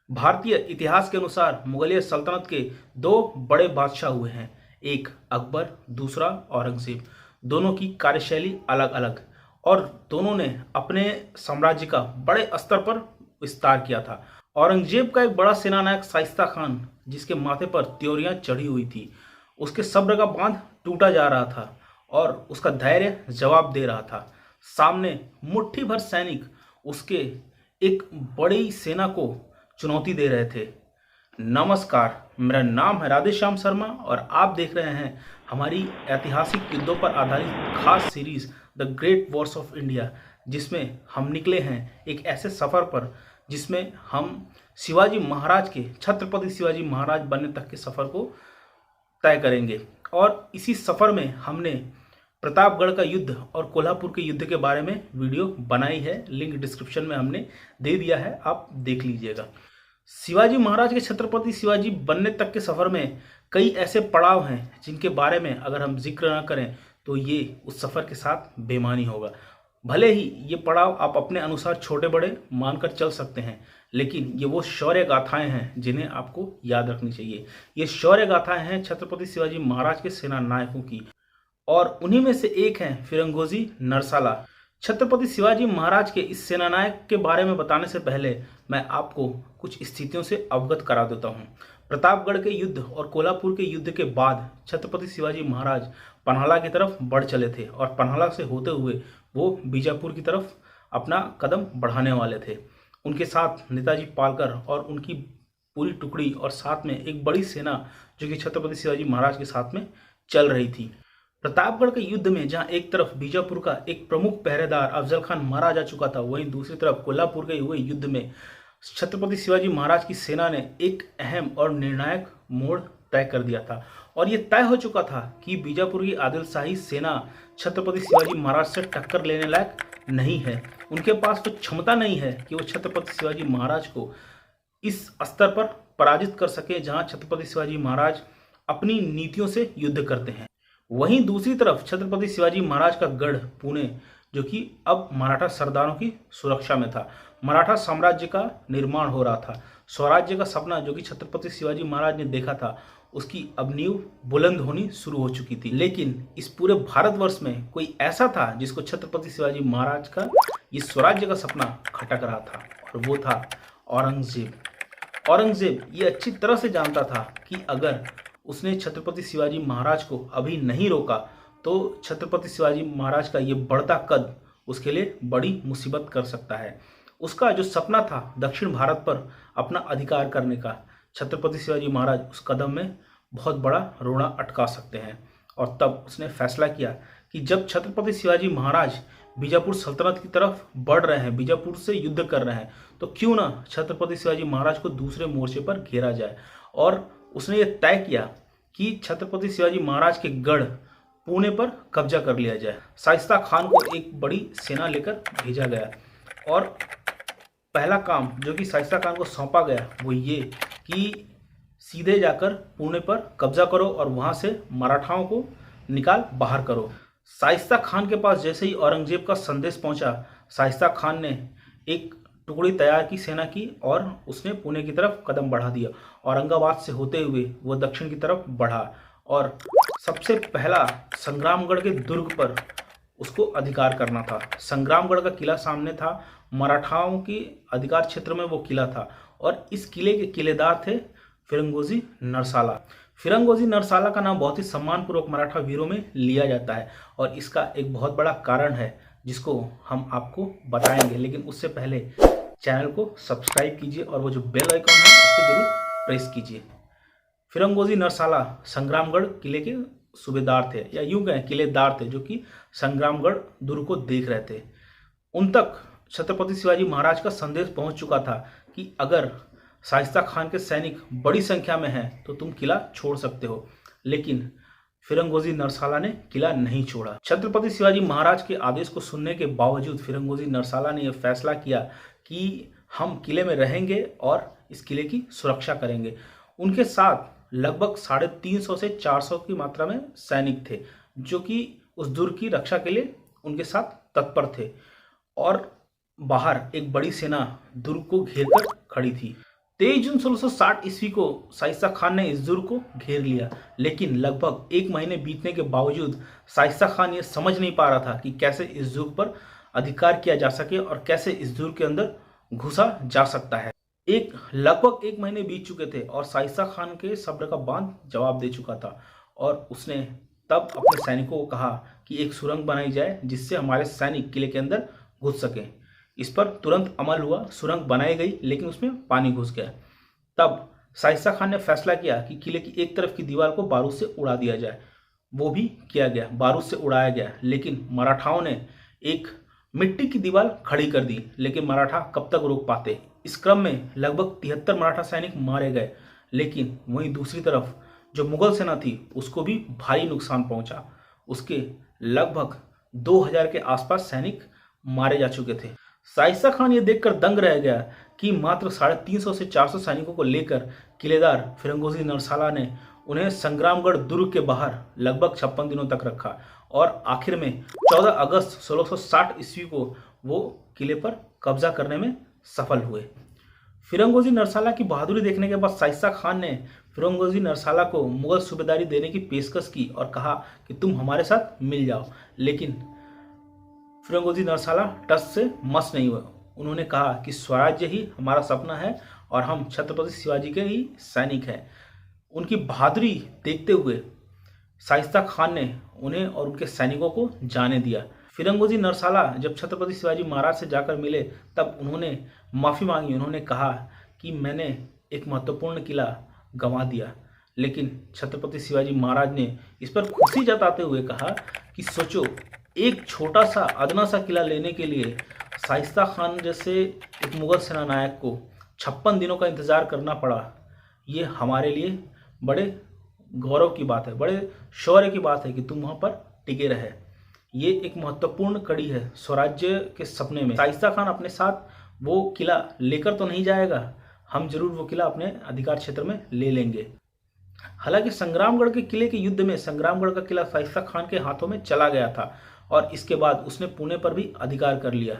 भारतीय इतिहास के अनुसार मुगलिया सल्तनत के दो बड़े बादशाह हुए हैं। एक अकबर, दूसरा औरंगजेब। दोनों की कार्यशैली अलग अलग और दोनों ने अपने साम्राज्य का बड़े स्तर पर विस्तार किया था। औरंगजेब का एक बड़ा सेनानायक शाइस्ता खान, जिसके माथे पर त्योरियां चढ़ी हुई थी, उसके सब्र का बांध टूटा जा रहा था और उसका धैर्य जवाब दे रहा था। सामने मुट्ठी भर सैनिक उसके एक बड़ी सेना को चुनौती दे रहे थे। नमस्कार, मेरा नाम है राधेश्याम शर्मा और आप देख रहे हैं हमारी ऐतिहासिक युद्धों पर आधारित खास series the great Wars of India, जिसमें हम निकले हैं एक ऐसे सफ़र पर जिसमें हम शिवाजी महाराज के, छत्रपति शिवाजी महाराज बनने तक के सफ़र को तय करेंगे। और इसी सफ़र में हमने प्रतापगढ़ का युद्ध और कोल्हापुर के युद्ध के बारे में वीडियो बनाई है। लिंक डिस्क्रिप्शन में हमने दे दिया है, आप देख लीजिएगा। शिवाजी महाराज के छत्रपति शिवाजी बनने तक के सफ़र में कई ऐसे पड़ाव हैं जिनके बारे में अगर हम जिक्र ना करें तो ये उस सफ़र के साथ बेईमानी होगा। भले ही ये पड़ाव आप अपने अनुसार छोटे बड़े मानकर चल सकते हैं, लेकिन ये वो शौर्य गाथाएं हैं जिन्हें आपको याद रखनी चाहिए। ये शौर्य गाथाएं हैं छत्रपति शिवाजी महाराज के सेना नायकों की, और उन्हीं में से एक हैं फिरंगोजी नरसाला। छत्रपति शिवाजी महाराज के इस सेनानायक के बारे में बताने से पहले मैं आपको कुछ स्थितियों से अवगत करा देता हूं। प्रतापगढ़ के युद्ध और कोल्हापुर के युद्ध के बाद छत्रपति शिवाजी महाराज पन्हाला की तरफ बढ़ चले थे और पन्हाला से होते हुए वो बीजापुर की तरफ अपना कदम बढ़ाने वाले थे। उनके साथ नेताजी पालकर और उनकी पूरी टुकड़ी और साथ में एक बड़ी सेना जो कि छत्रपति शिवाजी महाराज के साथ में चल रही थी। प्रतापगढ़ के युद्ध में जहां एक तरफ बीजापुर का एक प्रमुख पहरेदार अफजल खान मारा जा चुका था, वहीं दूसरी तरफ कोल्हापुर के हुए युद्ध में छत्रपति शिवाजी महाराज की सेना ने एक अहम और निर्णायक मोड़ तय कर दिया था। और ये तय हो चुका था कि बीजापुर की आदिल शाही सेना छत्रपति शिवाजी महाराज से टक्कर लेने लायक नहीं है। उनके पास तो क्षमता नहीं है कि वो छत्रपति शिवाजी महाराज को इस स्तर पर पराजित कर सके जहां छत्रपति शिवाजी महाराज अपनी नीतियों से युद्ध करते हैं। वहीं दूसरी तरफ छत्रपति शिवाजी महाराज का गढ़ पुणे, जो कि अब मराठा सरदारों की सुरक्षा में था, मराठा साम्राज्य का निर्माण हो रहा था। स्वराज्य का सपना जो कि छत्रपति शिवाजी महाराज ने देखा था, उसकी अब नींव बुलंद होनी शुरू हो चुकी थी। लेकिन इस पूरे भारतवर्ष में कोई ऐसा था जिसको छत्रपति शिवाजी महाराज का ये स्वराज्य का सपना खटक रहा था, और वो था औरंगजेब। औरंगजेब ये अच्छी तरह से जानता था कि अगर उसने छत्रपति शिवाजी महाराज को अभी नहीं रोका तो छत्रपति शिवाजी महाराज का ये बढ़ता कद उसके लिए बड़ी मुसीबत कर सकता है। उसका जो सपना था दक्षिण भारत पर अपना अधिकार करने का, छत्रपति शिवाजी महाराज उस कदम में बहुत बड़ा रोड़ा अटका सकते हैं। और तब उसने फैसला किया कि जब छत्रपति शिवाजी महाराज बीजापुर सल्तनत की तरफ बढ़ रहे हैं, बीजापुर से युद्ध कर रहे हैं, तो क्यों ना छत्रपति शिवाजी महाराज को दूसरे मोर्चे पर घेरा जाए। और उसने ये तय किया कि छत्रपति शिवाजी महाराज के गढ़ पुणे पर कब्जा कर लिया जाए। शाइस्ता खान को एक बड़ी सेना लेकर भेजा गया और पहला काम जो कि शाइस्ता खान को सौंपा गया वो ये कि सीधे जाकर पुणे पर कब्जा करो और वहां से मराठाओं को निकाल बाहर करो। शाइस्ता खान के पास जैसे ही औरंगजेब का संदेश पहुंचा, शाइस्ता खान ने एक टुकड़ी तैयार की सेना की और उसने पुणे की तरफ कदम बढ़ा दिया। औरंगाबाद से होते हुए वो दक्षिण की तरफ बढ़ा और सबसे पहला संग्रामगढ़ के दुर्ग पर उसको अधिकार करना था। संग्रामगढ़ का किला सामने था, मराठाओं की अधिकार क्षेत्र में वो किला था और इस किले के किलेदार थे फिरंगोजी नरसाला। फिरंगोजी नरसाला का नाम बहुत ही सम्मानपूर्वक मराठा वीरों में लिया जाता है और इसका एक बहुत बड़ा कारण है जिसको हम आपको बताएंगे। लेकिन उससे पहले चैनल को सब्सक्राइब कीजिए और वो जो बेल आइकॉन है उसको जरूर प्रेस कीजिए। फिरंगोजी नरसाला संग्रामगढ़ किले के सूबेदार थे, या यूं कहें किलेदार थे, जो कि संग्रामगढ़ दुर्ग को देख रहे थे। उन तक छत्रपति शिवाजी महाराज का संदेश पहुंच चुका था कि अगर शाइस्ता खान के सैनिक बड़ी संख्या में हैं तो तुम किला छोड़ सकते हो। लेकिन फिरंगोजी नरसाला ने किला नहीं छोड़ा। छत्रपति शिवाजी महाराज के आदेश को सुनने के बावजूद फिरंगोजी नरसाला ने यह फैसला किया कि हम किले में रहेंगे और इस किले की सुरक्षा करेंगे। उनके साथ लगभग 350 से 400 की मात्रा में सैनिक थे जो कि उस दुर्ग की रक्षा के लिए उनके साथ तत्पर थे और बाहर एक बड़ी सेना दुर्ग को घेर कर खड़ी थी। 23 जून 1660 ईस्वी को शाइस्ता खान ने इस दुर्ग को घेर लिया, लेकिन लगभग एक महीने बीतने के बावजूद शाइस्ता खान ये समझ नहीं पा रहा था कि कैसे इस दुर्ग पर अधिकार किया जा सके और कैसे इस दुर्ग के अंदर घुसा जा सकता है। लगभग एक महीने बीत चुके थे और शाइस्ता खान के सब्र का बांध जवाब दे चुका था और उसने तब अपने सैनिकों को कहा कि एक सुरंग बनाई जाए जिससे हमारे सैनिक किले के अंदर घुस सकें। इस पर तुरंत अमल हुआ, सुरंग बनाई गई, लेकिन उसमें पानी घुस गया। तब शाइस्ता खान ने फैसला किया कि किले की एक तरफ की दीवार को बारूद से उड़ा दिया जाए। वो भी किया गया, बारूद से उड़ाया गया, लेकिन मराठाओं ने एक मिट्टी की दीवार खड़ी कर दी। लेकिन मराठा कब तक रोक पाते। इस क्रम में लगभग 73 मराठा सैनिक मारे गए, लेकिन वहीं दूसरी तरफ जो मुगल सेना थी उसको भी भारी नुकसान पहुंचा। उसके लगभग 2000 के आसपास सैनिक मारे जा चुके थे। शाइस्ता खान ये देखकर दंग रह गया कि मात्र 350 से 400 सैनिकों को लेकर किलेदार फिरंगोजी नरसाला ने उन्हें संग्रामगढ़ दुर्ग के बाहर लगभग 56 दिनों तक रखा और आखिर में 14 अगस्त 1660 ईस्वी को वो किले पर कब्जा करने में सफल हुए। फिरंगोजी नरसाला की बहादुरी देखने के बाद शाइस्ता खान ने फिरंगोजी नरसाला को मुगल सूबेदारी देने की पेशकश की और कहा कि तुम हमारे साथ मिल जाओ, लेकिन फिरंगोजी नरसाला टस से मस नहीं हुआ। उन्होंने कहा कि स्वराज्य ही हमारा सपना है और हम छत्रपति शिवाजी के ही सैनिक हैं। उनकी बहादुरी देखते हुए शाइस्ता खान ने उन्हें और उनके सैनिकों को जाने दिया। फिरंगोजी नरसाला जब छत्रपति शिवाजी महाराज से जाकर मिले तब उन्होंने माफ़ी मांगी। उन्होंने कहा कि मैंने एक महत्वपूर्ण किला गंवा दिया, लेकिन छत्रपति शिवाजी महाराज ने इस पर खुशी जताते हुए कहा कि सोचो, एक छोटा सा अदना सा किला लेने के लिए शाइस्ता खान जैसे एक मुगल सेना नायक को 56 दिनों का इंतज़ार करना पड़ा। ये हमारे लिए बड़े गौरव की बात है, बड़े शौर्य की बात है कि तुम वहाँ पर टिके रहे। ये एक महत्वपूर्ण कड़ी है स्वराज्य के सपने में। शाइस्ता खान अपने साथ वो किला लेकर तो नहीं जाएगा, हम जरूर वो किला अपने अधिकार क्षेत्र में ले लेंगे। हालांकि संग्रामगढ़ के किले के युद्ध में संग्रामगढ़ का किला शाइस्ता खान के हाथों में चला गया था और इसके बाद उसने पुणे पर भी अधिकार कर लिया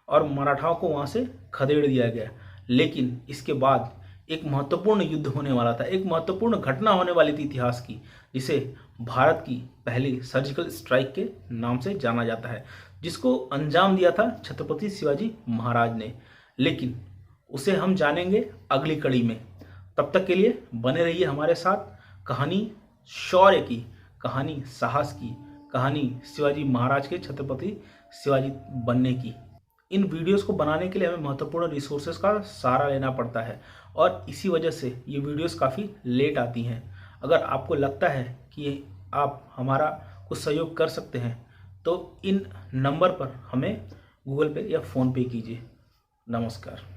और मराठाओं को वहां से खदेड़ दिया गया। लेकिन इसके बाद एक महत्वपूर्ण युद्ध होने वाला था, एक महत्वपूर्ण घटना होने वाली थी इतिहास की, जिसे भारत की पहली सर्जिकल स्ट्राइक के नाम से जाना जाता है, जिसको अंजाम दिया था छत्रपति शिवाजी महाराज ने। लेकिन उसे हम जानेंगे अगली कड़ी में। तब तक के लिए बने रहिए हमारे साथ। कहानी शौर्य की, कहानी साहस की, कहानी शिवाजी महाराज के छत्रपति शिवाजी बनने की। इन वीडियोस को बनाने के लिए हमें महत्वपूर्ण रिसोर्सेज का सहारा लेना पड़ता है और इसी वजह से ये वीडियोस काफ़ी लेट आती हैं। अगर आपको लगता है कि आप हमारा कुछ सहयोग कर सकते हैं तो इन नंबर पर हमें गूगल पे या फ़ोन पे कीजिए। नमस्कार।